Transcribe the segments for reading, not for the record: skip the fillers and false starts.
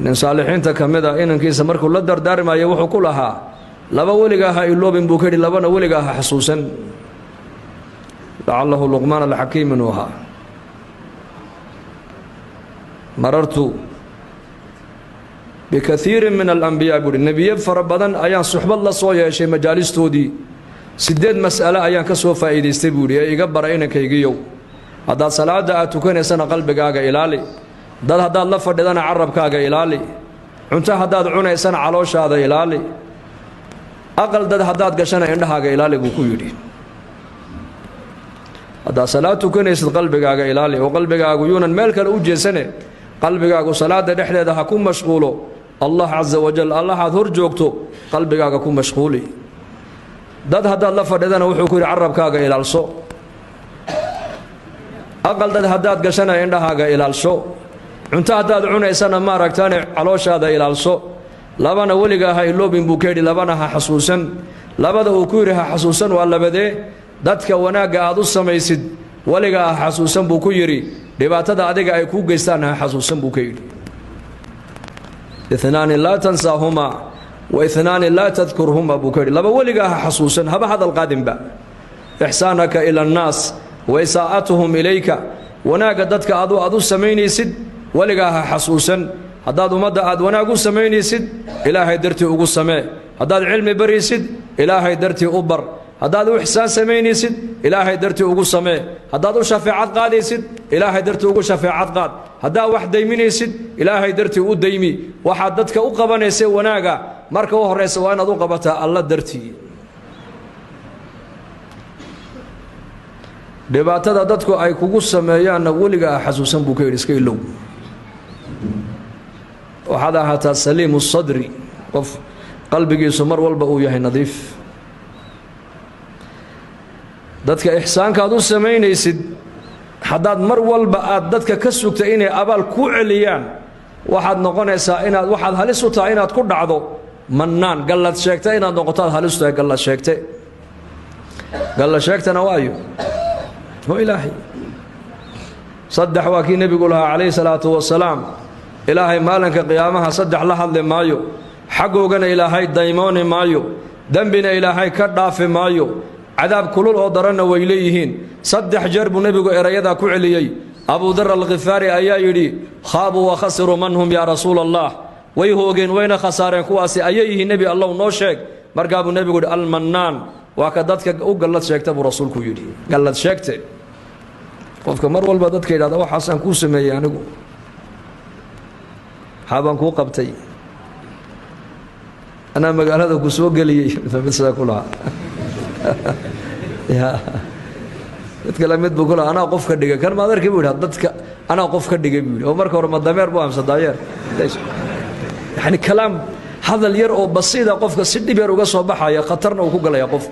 nin saalixiinta ka mid ah inankiisa markuu la dardaarmayo wuxuu ku lahaa laba weliga ha iloobin buu ka yidhi labana weliga ha xasuusan lacalahu luqmaan alxakiim inuu ahaa marartu bikaiirin min alambiyaa buuhi nebiye fara badan ayaan suxbad la soo yeeshay majaalistoodii 8 mas'alo ayaan ka soo faa'iidaystay buuhi ee iga bara inankaygiyow haddaad salaada aad tukanaysana qalbigaaga ilaali dad haddaad la fadhidana carabkaaga ilaali cunto haddaad cunaysana calooshaada ilaali aqal dad haddaad gashana indhahaaga ilaali buu ku yidhi haddaad salaad tukanaysid qalbigaaga ilaali oo qalbigaagu yuunan meel kale u jeesane qalbigaagu salaada dhexdeeda ha ku mashquulo allah caza wajal allahaad hor joogto qalbigaaga ku mashquuli dad haddaad la fadhidana wuxuu ku yidhi carabkaaga ilaalso aqal dad haddaad gashana indhahaaga ilaalso cunto haddaad cunaysana maaragtaane calooshaada ilaalso labana weligaa ha iloobin buu ka yidhi labana ha xasuusan labada uu ku yidhi ha xasuusan waa labadee dadka wanaagga aad u samaysid weligaa ha xasuusan buu ku yidhi dhibaatada adiga ay kuu geystaan ha xasuusan buu ka yidhi اثنان لا تنساهما واثنان لا تذكرهما buu ka yidhi laba weligaa ha xasuusan haba hadal qaadinba ixsaanaka ila الnaas وإساءتهم إليك وناقا ددك أدو سمينيسد ولقاها حسوسا هداد مدى أد وناقو سمينيسد إلهي درتي أقو سمي هداد علمي بريسد إلهي درتي أبر هداد إحسان سمينيسد إلهي درتي أقو سمي هداد شفاعات قاديسد إلهي درتي أقو شفاعات قاد هداد واحد ديمينيسد إلهي درتي أقو ديمي واحد ددك أقبانيسي وناقا ماركا وهريس وانا دو قبتا الله درتي dhibaatada dadku ay kugu sameeyaan waliga xasuusan buu ka yiri iska ilow waxada hata saliimu sadri qof qalbigiisu mar walba uu yahay nadiif dadka ihsaanka aad u sameynaysid hadaad mar walba aad dadka ka sugta inay abaal ku celiyaan waxaad noqonaysaa inaad waxaad halis u tahay inaad ku dhacdo mannaan galad sheegtay inaad noqotaad halis u tahay galad sheegtana waayo هو إلهي صدح واكي نبي قولها عليه الصلاة والسلام إلهي مالك قيامها صدح لحظ مايو حقوقنا إلهي دايمون مايو ذنبنا إلهي كرداف مايو عذاب كل الأضرنا وإليهين صدح جرب نبي قول إريدا كعليي أبو ذر الغفاري أيايري خابوا وخسروا منهم يا رسول الله ويهوغين وين خسارين كواسي أييه نبي الله نوشك مرقاب النبي قول المنان وكذلك قلت شيكت أبو رسولك يري قلت شيكت qofka mar walba dadka yiraahdo waxaan ku sameeyay anigu haban ku qabtay ana magaalada ku soo galiyay fabisa kula ya dadka la mid buu kula ana qof ka dhigay kan ma adarkii buu yiraahdo dadka ana qof ka dhigay buu oo marka hore madameer buu amsa daayeer yani kalaam hadal yar oo basiida qofka si dhib yar uga soo baxaya khatarna uu ku galaya qof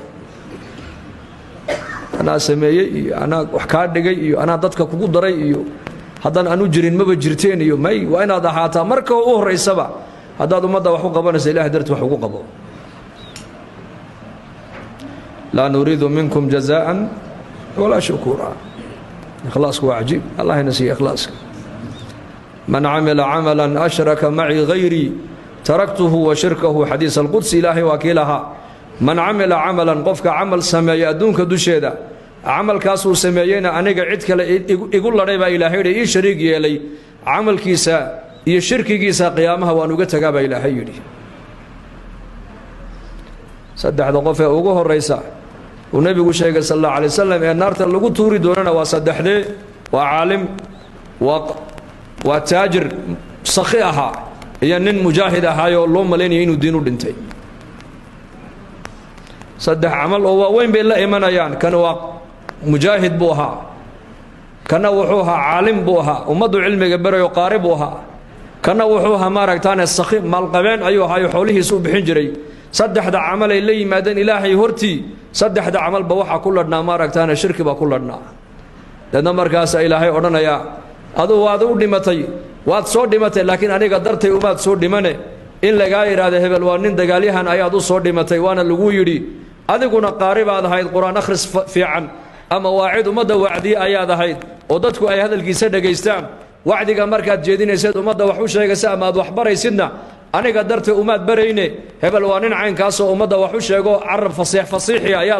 أنا سمية أنا وحكار دقي أنا ضدك كوكو دري هذا أنا جرين ما بجرتين ماي وأنا ضحاتا مركو أوه رئيس سبع هذا مدى وحقوق بنا سيلاح درت وحقوق بنا لا نريد منكم جزاء ولا شكورا إخلاصك وعجيب الله ينسي إخلاصك من عمل عملا أشرك معي غيري تركته وشركه حديث القدس إلهي وكيلها من عمل عملا قفك عمل سمايا دونك دوشيدا عمل كاسو سمايينا انيغا عيد كلا ايغو لريبا الهي اي شريك يلي عمل كيسا iyo shirkigiisa qiyaamaha waan uga tagaaba ilaahay yiri saddexda qof ee ugu horeysa oo nabigu sheegay sallallahu alayhi wasallam ee naarta lagu tuuri doonana waa saddexde waa caalim waa taajir sakhi aha iyo nin mujaahid ahaayo loo maleeyay inuu diin u dhintay صدح عمل هو وين بين لا إيمانيان كانوا مجاهد بوها كانوا وحوها عالم بوها ومضوا علم جبر يقاربوها كانوا وحوها مارك تاني السخيم مال قبين أيها يحوله سوء بحجري صدح ده عمل اللي مادن إلهي هرتي صدح ده عمل بوحة كلنا مارك تاني شرك بكلنا لأن مركز إلهي أرنا يا هذا دمتي واد صور دمتي لكن أنا قدرت وما صور دمنه إن لقاير هذا هبل وانين دقاليها أيادو صور دمتي وانا لقويري adiguna qaariba aad ahayd quraan akhris fiican ama waacid umada wacdi ayaad ahayd oo dadku ay hadalkiisa dhageystaan wacdiga markaad jeedinaysid ummadda wax u sheegaysa ama aad wax baraysidna aniga dartee umaad barayne hebel waa nin caynkaasoo ummadda wax u sheego carab fasiixi ayaa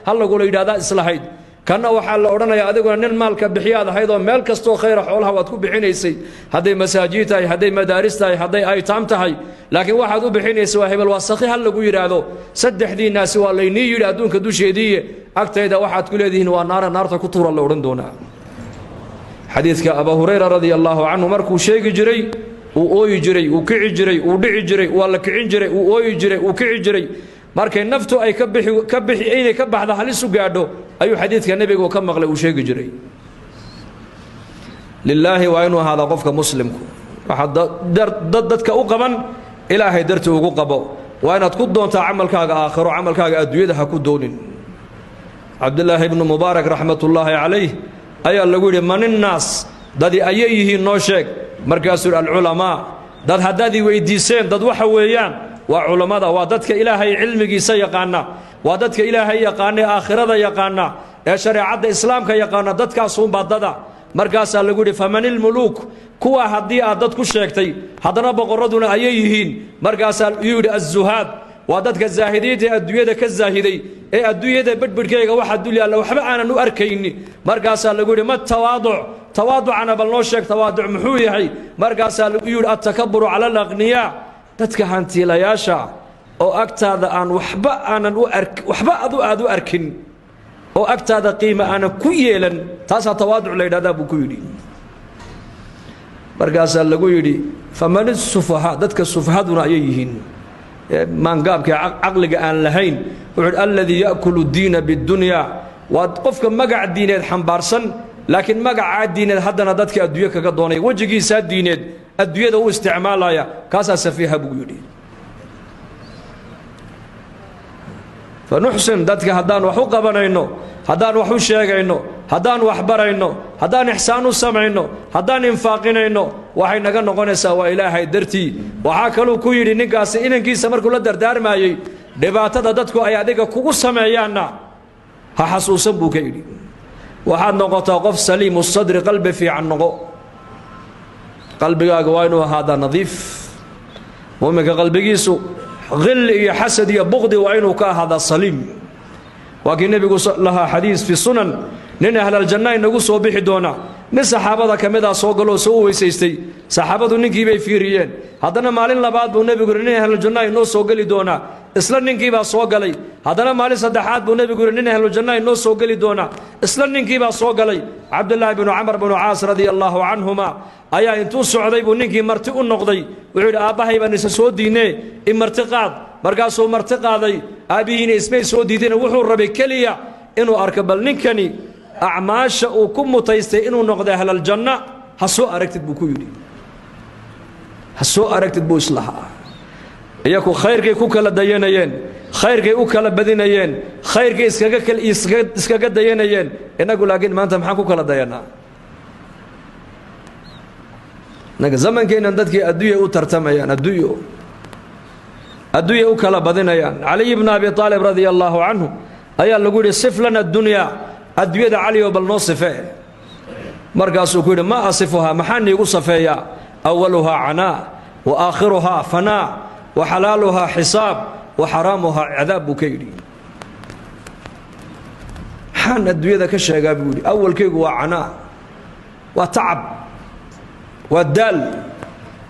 hal lagula yidhahdaa islahayd kanna waxaa la odhanayaa adiguna nin maalka bixiyaad ahayd oo meel kastoo khayra xoolaha waad ku bixinaysay hadday masaajid tahay hadday madaaris tahay hadday aytaam tahay laakiin waxaad u bixinaysay waa hebel waa sakhi hal lagu yidhaahdo saddexdiinnaasi waa laynii yidhi adduunka dusheediiye agtayda waxaad ku leedihiin waa naarta ku tuura la odhan doonaa xadiidka abaa hurayra radia allaahu canhu markuu sheegi jiray uu ooyi jiray uu kici jiray uu dhici jiray waa la kicin jiray uu ooyi jiray uu kici jiray markay naftu ay inay ka baxda halis u gaadho ayuu xadiidka nebigu ka maqlay uu sheegi jiray lilaahi waa inuu ahaadaa qofka muslimku waxaa dadka u qaban ilaahay dartii ugu qabo waa inaad ku doontaa camalkaaga aakhiro camalkaaga adduunyada ha ku doonin cabdillaahi ibnu mubaarak raxmatullaahi calayh ayaa lagu yidhi maninnaas dadi ayay yihiin noo sheeg markaasuu yidhi alculamaa dad haddaad i weyddiiseen dad waxa weeyaan waa culammada waa dadka ilaahay cilmigiisa yaqaana waa dadka ilaahay yaqaana ee aakhirada yaqaana ee shareecadda islaamka yaqaana dadkaasuunbaa dada markaasaa lagu yidhi famanilmuluuk kuwa haddii aad dad ku sheegtay haddana boqorraduna ayay yihiin markaasaa yuu yidhi azuhaad waa dadka zaahidiinta ee adduunyada ka zaahiday ee adduunyada bedhbidhkayga waxa dul yaalla waxba aanan u arkayni markaasaa lagu yidhi ma tawaaduc tawaaducana bal noo sheeg tawaaduc muxuu yahay markaasaa lagu yidhi attakaburu cala alaqniyaa dadka hantiilayaasha oo agtaada aan waxba aad u arkin oo agtaada qiima aanan ku yeelan taasaa tawaaduc la yidhahdaa buu ku yidhi markaasaa lagu yidhi faman isufahaa dadka sufahaduna ayay yihiin maangaabka caqliga aan lahayn wuxuu yidhi alladii ya'kulu diina biddunyaa waa qofka magac diineed xambaarsan laakiin magacaa diineed haddana dadka adduunyo kaga doonaya wejigiisaa diineed adduunyada u isticmaalaya kaasaa safiiha buu yidhi fanuxsin dadka haddaan wax u qabanayno haddaan wax u sheegayno haddaan wax barayno haddaan ixsaan u samayno haddaan infaaqinayno waxay naga noqonaysaa waa ilaahay dartii waxaa kaluu ku yidhi ninkaasi inankiisa markuu la dardaarmaayey dhibaatada dadku ay adiga kugu sameeyaanna ha xasuusan buu ka yidhi waxaad noqotaa qof saliimu sadri qalbi fiican noqo qalbigaaga waa inuu ahaadaa nadiif mu'minka qalbigiisu غل iyo xasad iyo buqdi waa inuu ka ahaadaa saliim waa kii nebigu lahaa xadiis fi sunan nin ahlaljanna inagu soo bixi doona nin saxaabada ka mid ah soo galoo soo weysaystay saxaabadu ninkii bay fiiriyeen haddana maalin labaad buu nebigu yidhi nin ahlaljanna inoo soo geli doonaa isla ninkii baa soo galay haddana maalin saddexaad buu nebigu yidhi nin ahlaljanna inoo soo geli doonaa isla ninkii baa soo galay cabdullaahi binu camar binu caas radia allaahu canhuma ayaa intuu socday buu ninkii marti u noqday wuxuu yidhi aabbahay baan isa soo diinee i marti qaad markaasuu marti qaaday aabbihiina ismay soo diideen wuxuu rabay keliya inuu arko bal ninkani acmaasha uu ku mutaystay inuu noqdo ahlaljanna ha soo aragtid buu ku yidhi ha soo aragtid buu islahaa iyaku khayrkay ku kala dayanayeen khayrkay u kala badinayeen khayrkay iskaga dayanayeen innagu laakiin maanta maxaan ku kala dayanaa naga zamankeennan dadkii adduunya u tartamayaan adduunya u kala badinayaan caliy bnu abi aalib radia allaahu canhu ayaa lagu yidhi sif lana adunyaa adduunyada caliyo bal noo sifee markaasuu ku yidhi ma asifuhaa maxaa niigu safeeyaa awaluhaa canaa wa aakhiruhaa fanaa wa xalaaluhaa xisaab wa xaraamuhaa cadaab buu ka yidhi maxaan adduunyada ka sheegaa buu yidhi awalkaygu waa canaa waa tacab waa daal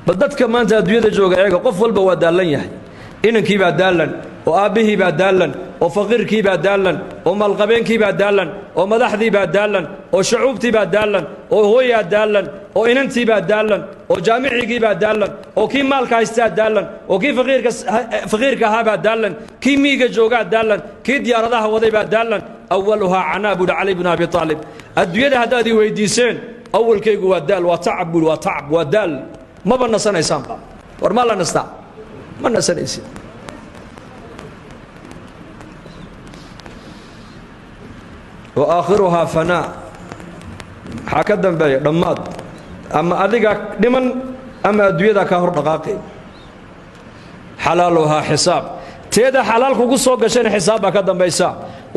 bal dadka maanta adduunyada jooga eega qof walba waa daallan yahay inankii baa daallan oo aabbihii baa daallan oo faqiirkii baa daallan oo maalqabeenkii baa daallan oo madaxdii baa daallan oo shucuubtii baa daallan oo hooyaa daallan oo inantii baa daallan oo jaamicigii baa daallan oo kii maalka haystaa daallan oo kii faqiirka ahaa baa daallan kii miiga joogaa daallan kii diyaaradaha waday baa daallan awaluhaa canaa buuhi cali bnu abi aalib adduunyada haddaad i weyddiiseen awalkaygu waa daal waa tacab buuhi waa tacab waa daal maba nasanaysaanba war maa la nastaa ma nasanaysid wa aakhiruhaa fanaa maxaa ka dambeeya dhammaad ama adigaa dhiman ama adduunyadaa kaa hor dhaqaaqay xalaaluhaa xisaab teeda xalaal kugu soo gashayna xisaab baa ka dambaysa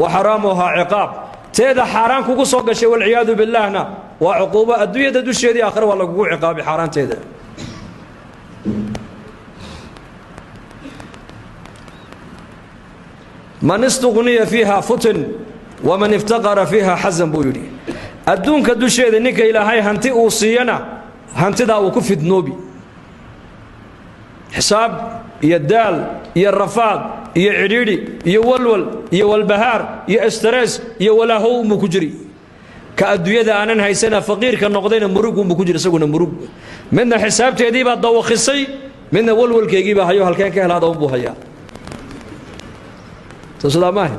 wa xaraamuhaa ciqaab teeda xaaraan kugu soo gashay walciyaadu billaahna وعقوبة الدنيا تدوشي دي آخر ولا قوع عقاب حاران تيدا من استغني فيها فتن ومن افتقر فيها حزن بيولي الدون كدوشي دي نيكا إلى هاي هنتي أوصينا هنتي دا وكفد نوبي حساب يدال يرفاض يعريري يولول يولبهار يسترس يولاهو مكجري كأدوية أنا هيسنا فقير كنقدين مروق ومكجري سقونا مروق من حساب تيدي بعد ضوخصي من ولول كيجيبها هيو هالكان كهلا ضوبو هيا تصدق معي